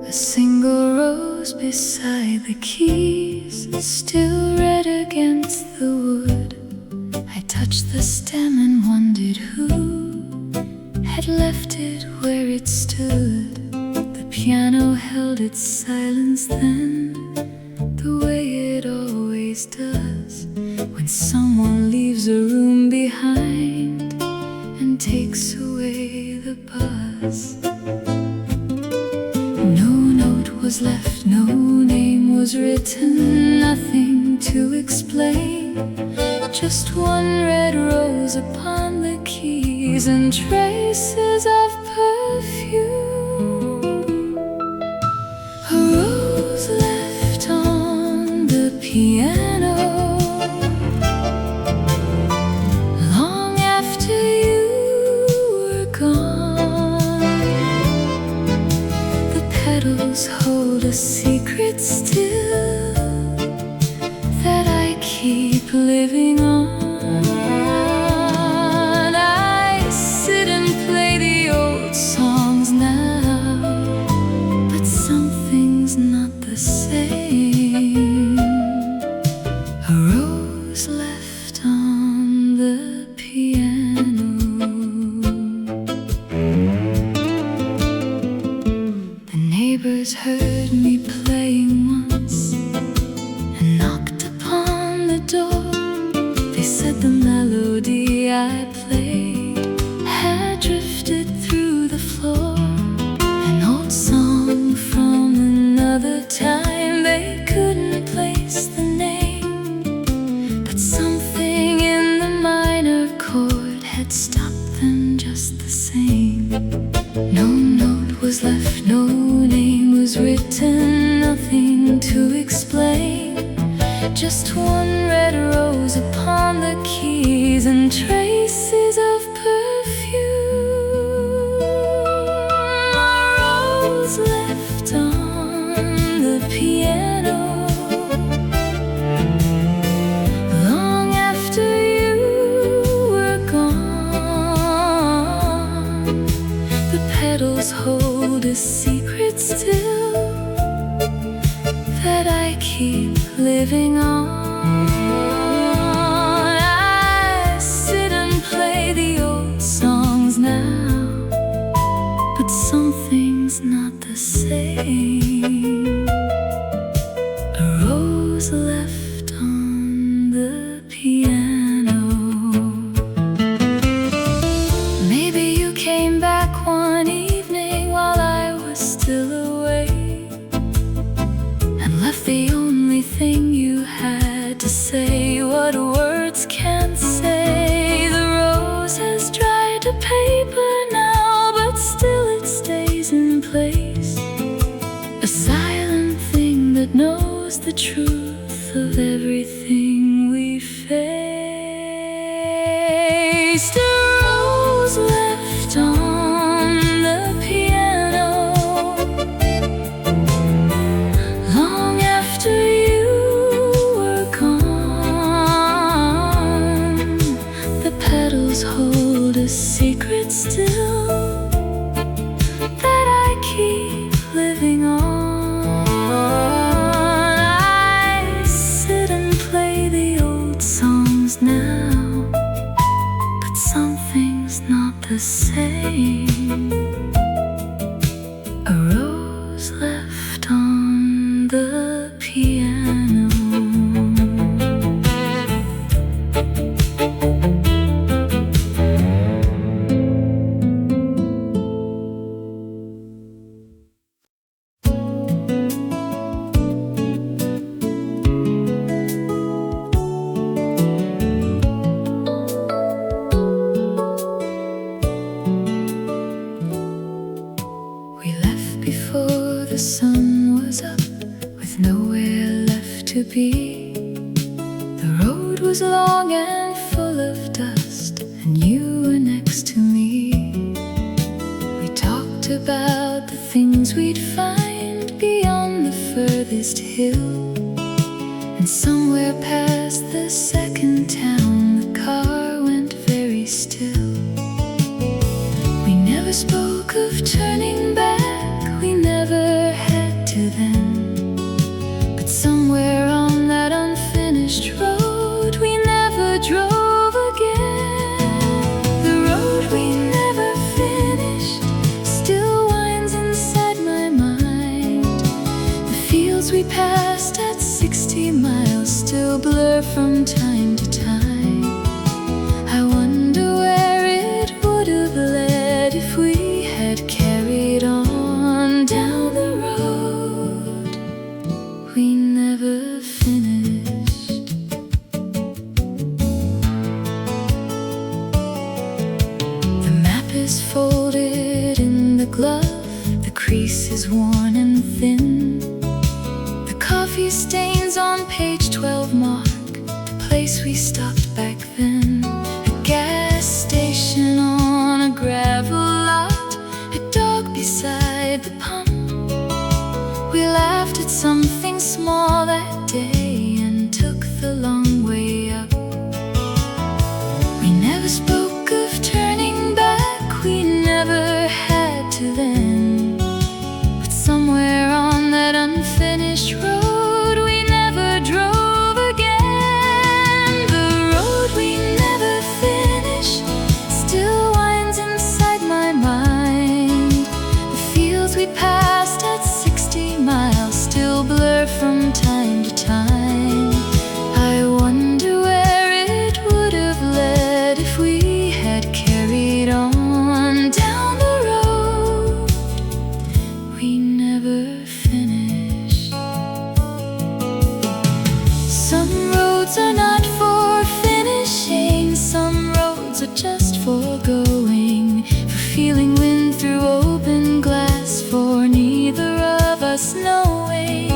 A single rose beside the keys, still red against the wood. I touched the stem and wondered who had left it where it stood. The piano held its silence then, the way it always does when someone leaves a room behind and takes away the buzz. No note was left, no name was written, nothing to explain. Just one red rose upon the keys and traces of perfume. A rose left on the piano long after you were gone. The petals hold a secret still that I keep living on. I sit and play the old songs now, but something's not the same. A rose left on the piano. The neighbors heard me playing once and knocked upon the door. They said the melody I played had drifted through the floor. An old song from another time, they couldn't place the name, but something in the minor chord had stopped them just the same. No note was left, no name was written, nothing to explain. Just one red rose upon the keys and traces of perfume. A rose left on the piano long after you were gone. The petals hold a secret still that I keep living on. I sit and play the old songs now, but something's not the same. A rose left on the piano. Maybe you came back one evening while I was still away and left the only thing you had to say what words can't say. The rose has dried to paper now, but still it stays in place, a silent thing that knows the truth of everything we faced. A rose left on the piano long after you were gone. The petals hold a secret still that I keep living on. I sit and play the old songs now, but something's not the same. A rose left on the piano. We left before the sun was up, with nowhere left to be. The road was long and full of dust, and you were next to me. We talked about the things we'd find beyond the furthest hill, and somewhere past the second town the car went very still. We never spoke of turning back, we never had we passed at 60 miles still blur from time to time. I wonder where it would have led if we had carried on down the road we never finished. The map is folded in the glove, the crease is worn and thin. The coffee stains on page 12 mark the place we stopped back then. A gas station on a gravel lot, a dog beside the pump. We laughed at something small that day and took the long way up. We never spoke of turning back, we never had to then. But somewhere on that unfinished road we never drove again. The road we never finished still winds inside my mind. The fields we passed at 60 miles still blur from time to time. I wonder where it would have led if we had carried on down the road we never finished. Some roads are not for finishing, some roads are just for going, for feeling wind through open glass, for neither of us knowing.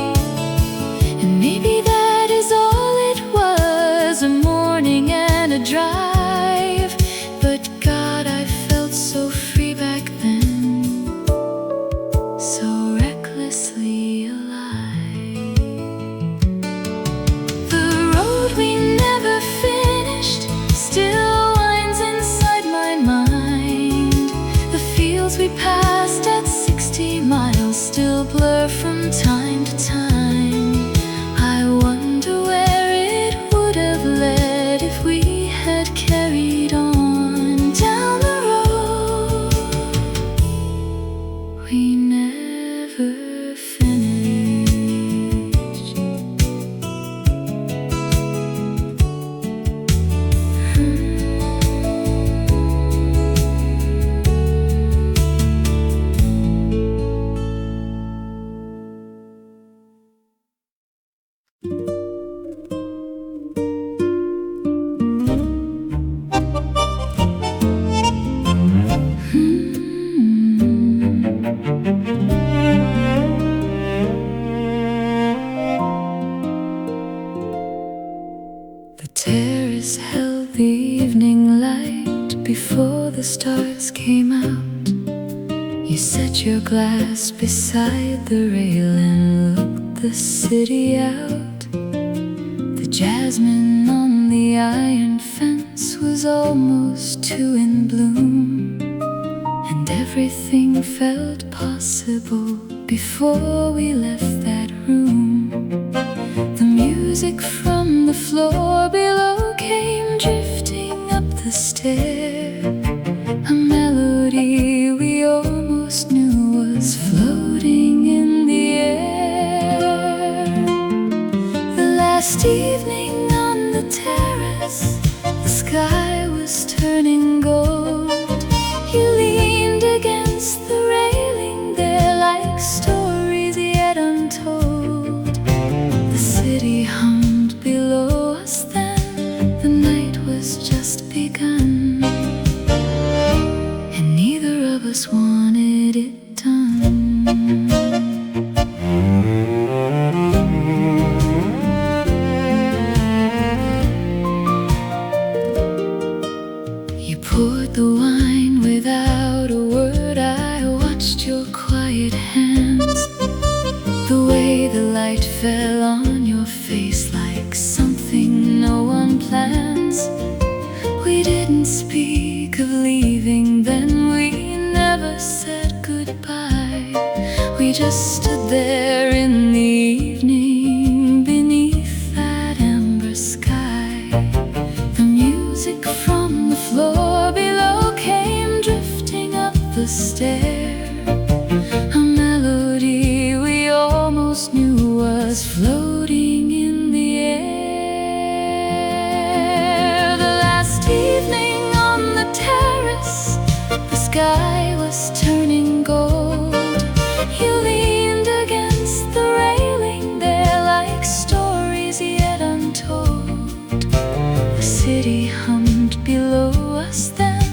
And maybe that is all it was, a morning and a drive. But God, I felt so free back then, so recklessly alive. The road we never finished still winds inside my mind. The fields we passed at 60 miles still blur from time to time. I wonder where it would have led if we had carried on down the road we never finished. The terrace held the evening light before the stars came out. You set your glass beside the rail and looked the city out. The jasmine on the iron fence was almost too in bloom, and everything felt possible before we left that room. The music from the floor below came drifting up the stair, a melody we almost knew was floating in the air. The last evening on the terrace, the sky was turning gold. You leaned against the railing there like stories yet untold. The city hummed below us then, the night was just begun, and neither of us wanted it done. You poured the wine without a word, I watched your quiet hands, the way the light fell on your face like something no one plans. We didn't speak of leaving then, we never said goodbye. We just stood there in the evening beneath that amber sky. The music from the floor below came drifting up the stair, a melody we almost knew was was floating in the air. The last evening on the terrace, the sky was turning gold. You leaned against the railing there like stories yet untold. The city hummed below us then,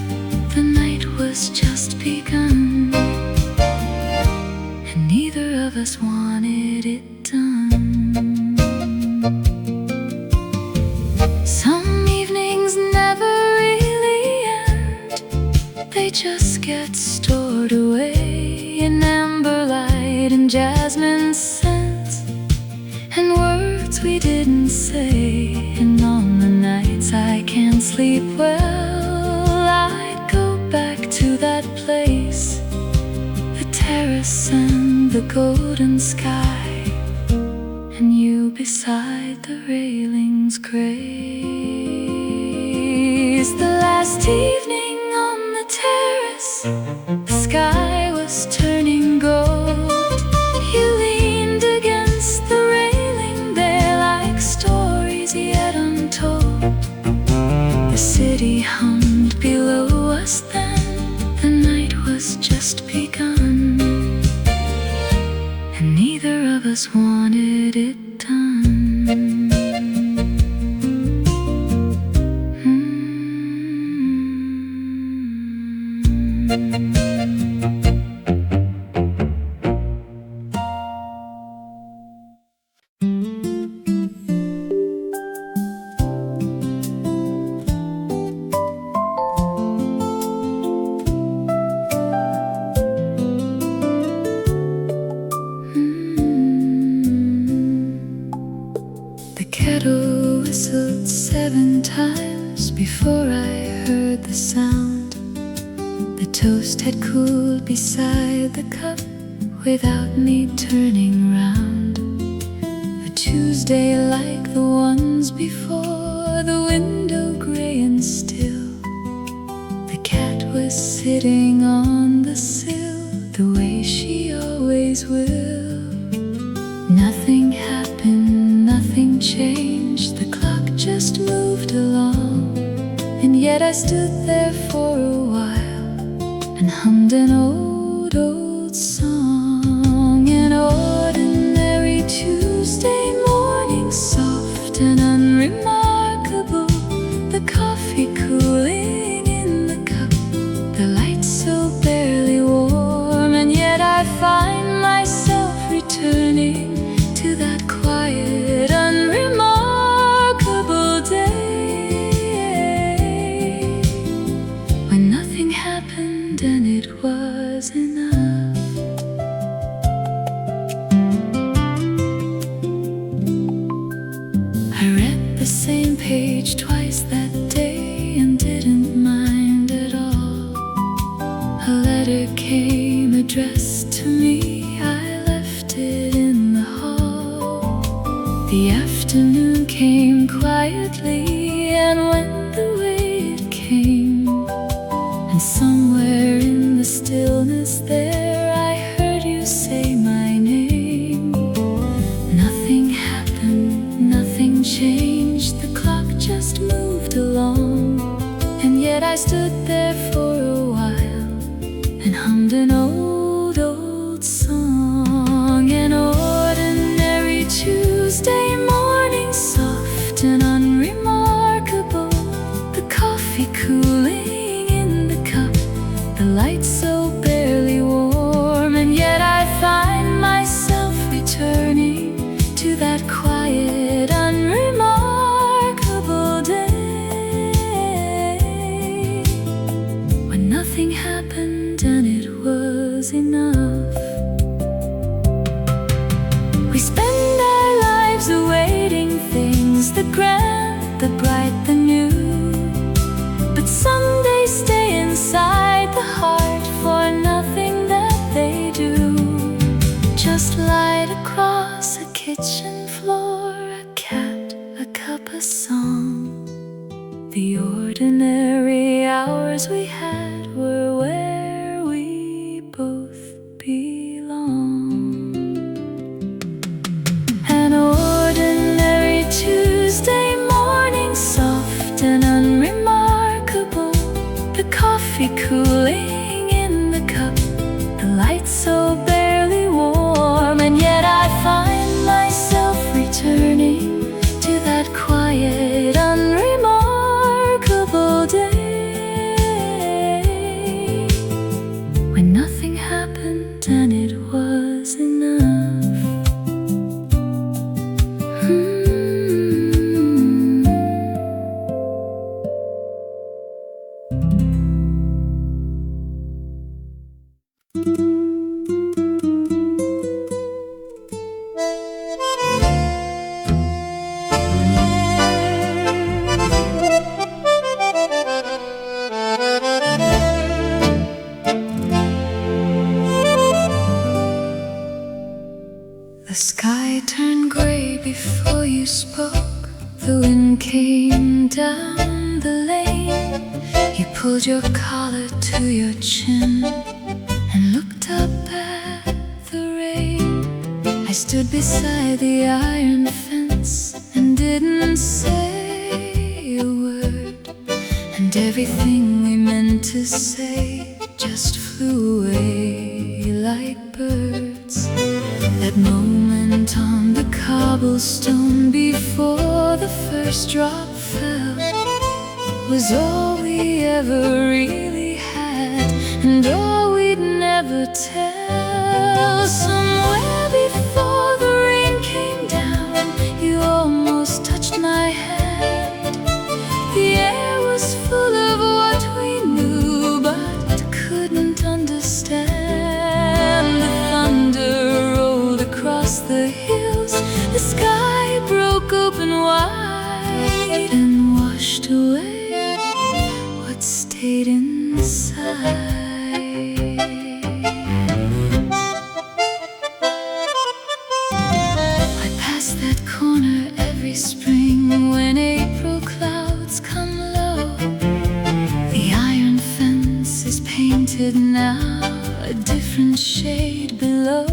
the night was just begun, and neither of us wanted it done. Some evenings never really end, they just get stored away in amber light and jasmine scents, and words we didn't say. And on the nights I can't sleep well, I'd go back to that place, the terrace and the golden sky, and you beside the railings grace. The last evening on the terrace, the sky was turning gold. You leaned against the railing there like stories yet untold. The city hummed below us then, the night was just begun, and neither of us wanted it done. The kettle whistled 7 times before I heard the sound. The toast had cooled beside the cup without me turning round. A Tuesday like the ones before, the window gray and still. The cat was sitting on the sill, the way she always will. Nothing happened, nothing changed, the clock just moved along. And yet I stood there for a while and hummed an old song. An ordinary Tuesday morning, soft and unremarkable. The coffee cooling in the cup, the lights so barely warm. And yet I find myself returning to that quiet, unremarkable day, when nothing happened and it was enough. I read the same page twice that day and didn't mind at all. A letter came addressed to me, I left it in the hall. The afternoon came quietly, and when the way it came, and somewhere in the stillness there I heard you say my name. Nothing happened, nothing changed, the clock just moved along. And yet I stood there for a while and hummed an old song. An ordinary Tuesday morning, soft and unremarkable. The coffee cooling in the cup, the lights so barely warm. And yet I find myself returning to that quiet, unremarkable day, when nothing happened and it was enough. We spend our lives awaiting things, the grand, the bright, the new. But some days stay inside the heart for nothing that they do. Just light across a kitchen floor, a cat, a cup, a song. The ordinary hours we had were where we both belong. An The sky turned gray before you spoke. The wind came down the lane. You pulled your collar to your chin and looked up at the rain. I stood beside the iron fence and didn't say a word, and everything we meant to say just flew away like birds. That moment on the cobblestone before the first drop fell was all we ever really had, and all we'd never tell. Somewhere before the rain came down, you almost touched my hand. The air was full of what we knew but couldn't understand. The thunder rolled across the hills. The sky broke open wide and washed away what stayed inside. I pass that corner every spring when April clouds come low. The iron fence is painted now a different shade below,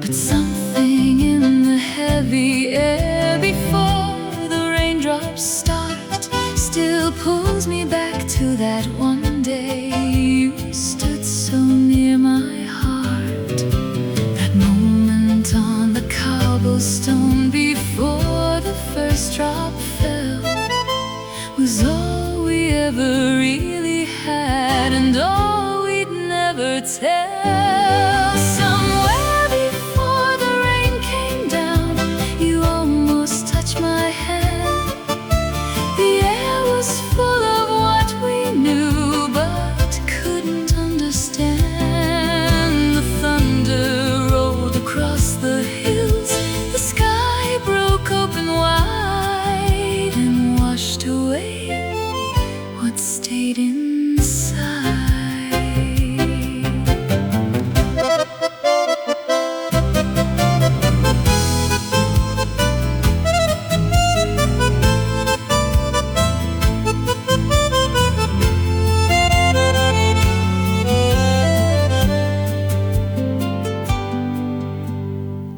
but something in the heavy air before the raindrops start still pulls me back to that one day you stood so near my heart. That moment on the cobblestone before the first drop fell was all we ever really had, and all we'd never tell. Somewhere before the rain came down, you almost touched my hand. The air was full of what we knew but couldn't understand. The thunder rolled across the hills. The sky broke open wide and washed away what stayed inside.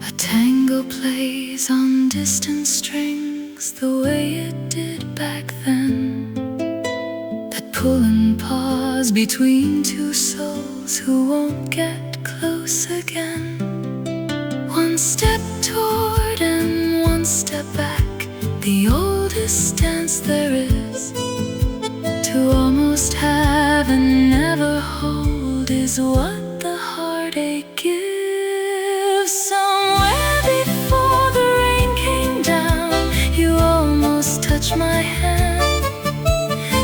A tango plays on distant strings the way it did back then. That pull and pause between two souls who won't get close again. One step toward and one step back, the oldest dance there is. To almost have and never hold is what the heartache gives. Somewhere before the rain came down, you almost touched my hand.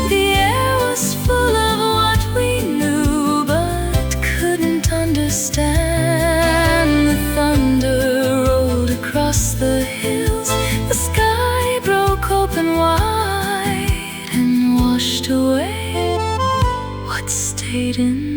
The air was full of what we knew but couldn't understand. The thunder rolled across the hills. The sky broke open wide and washed away what stayed in